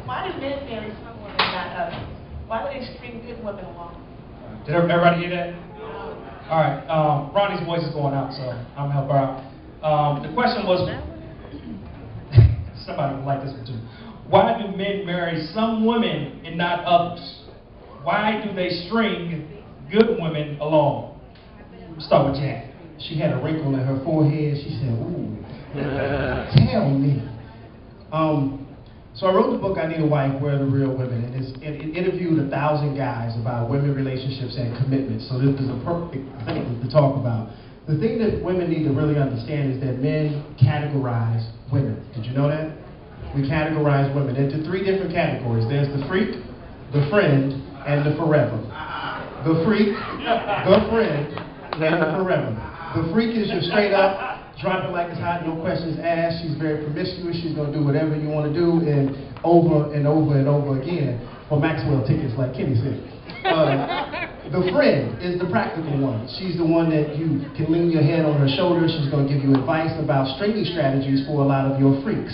Why do men marry some women, not others? Why do they string good women along? Did everybody hear that? All right. Ronnie's voice is going out, so I'm gonna help her out. The question was, somebody would like this one too. Why do men marry some women and not others? Why do they string good women along? Start with Jack. She had a wrinkle in her forehead. She said, ooh, tell me. So I wrote the book, I Need a Wife, Where Are the Real Women? And it interviewed 1,000 guys about women relationships and commitment. So this is a perfect thing to talk about. The thing that women need to really understand is that men categorize women. Did you know that? We categorize women into 3 different categories. There's the freak, the friend, and the forever. The freak, the friend, and the forever. The freak is your straight up, drop it like it's hot, no questions asked. She's very promiscuous. She's going to do whatever you want to do, and over and over and over again for Maxwell tickets, like Kenny said. The friend is the practical one. She's the one that you can lean your head on her shoulder. She's going to give you advice about stringing strategies for a lot of your freaks.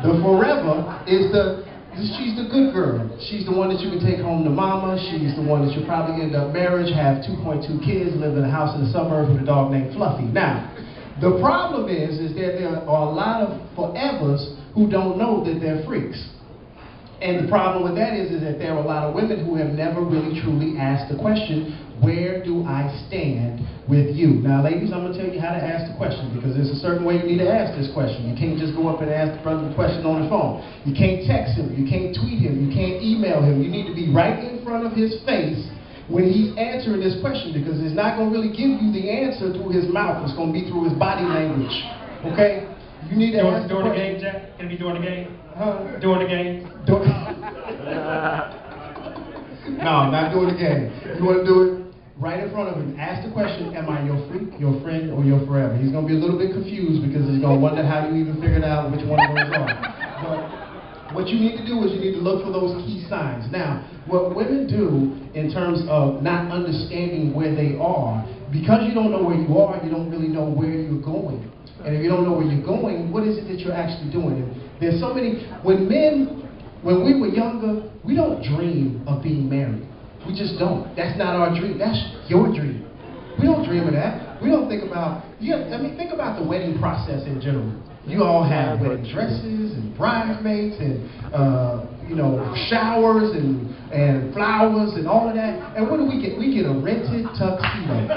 The forever is she's the good girl. She's the one that you can take home to mama. She's the one that you'll probably end up marriage, have 2.2 kids, live in a house in the suburbs with a dog named Fluffy. Now, the problem is that there are a lot of forevers who don't know that they're freaks. And the problem with that is that there are a lot of women who have never really truly asked the question, where do I stand with you? Now, ladies, I'm going to tell you how to ask the question, because there's a certain way you need to ask this question. You can't just go up and ask the brother the question on his phone. You can't text him. You can't tweet him. You can't email him. You need to be right in front of his face when he's answering this question, because he's not going to really give you the answer through his mouth. It's going to be through his body language. Okay? You need to ask the question. During the game, Jack? Can it be during the game? Huh? During the game? No, not doing the game. You want to do it right in front of him. Ask the question, am I your freak, your friend, or your forever? He's going to be a little bit confused because he's going to wonder how you even figured out which one of those are. But what you need to do is you need to look for those key signs. Now, what women do in terms of not understanding where they are, because you don't know where you are, you don't really know where you're going. And if you don't know where you're going, what is it that you're actually doing? And there's so many, when we were younger, we don't dream of being married. We just don't. That's not our dream. That's your dream. We don't dream of that. We don't think about, think about the wedding process in general. You all have wedding dresses and bridesmaids and, showers and flowers and all of that. And what do we get? We get a rented tuxedo.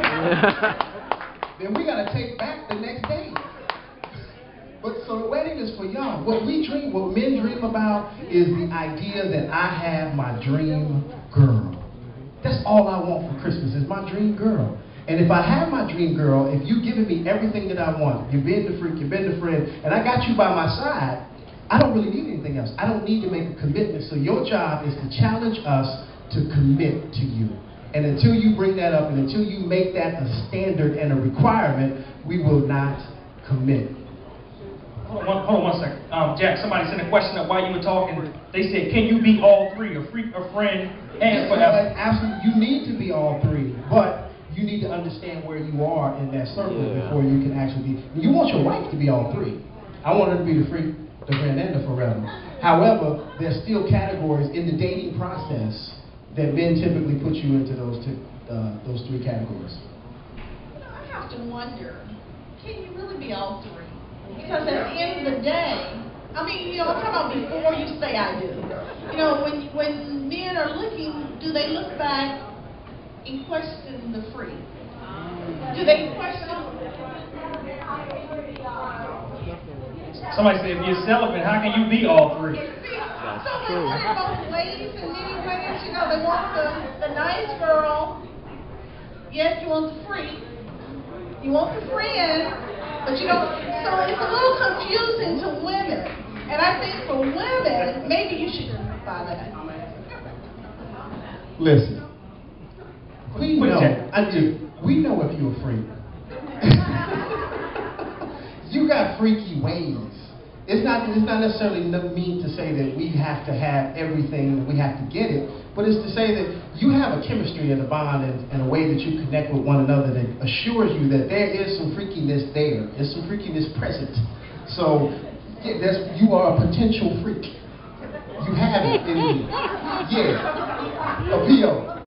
Then we got to take back the next day. But so the wedding is for y'all. What men dream about is the idea that I have my dream girl. That's all I want for Christmas is my dream girl. And if I have my dream girl, if you've given me everything that I want, you've been the freak, you've been the friend, and I got you by my side, I don't really need anything else. I don't need to make a commitment. So your job is to challenge us to commit to you. And until you bring that up and until you make that a standard and a requirement, we will not commit. Hold on one second. Jack, somebody sent a question up while you were talking. They said, can you be all 3, a freak, a friend, and forever? Absolutely. You need to be all 3, but you need to understand where you are in that circle before you can actually be. You want your wife to be all 3. I want her to be the freak, the friend, and the forever. However, there's still categories in the dating process that men typically put you into those 3 categories. I have to wonder, can you really be all 3? Because at the end of the day, I'm talking about before you say I do. When men are looking, do they look back and question the freak? Do they question? Somebody said, if you're celibate, how can you be all 3? So they want it both ways in many ways. They want the nice girl, yes, you want the freak, you want the friend. But so it's a little confusing to women. And I think for women, maybe you should buy that. Listen, we know if you're a freak. You got freaky ways. It's not necessarily mean to say that we have to have everything, we have to get it, but it's to say that you have a chemistry and a bond and a way that you connect with one another that assures you that there is some freakiness there. There's some freakiness present. So you are a potential freak. You have it. in me. Yeah. A P.O.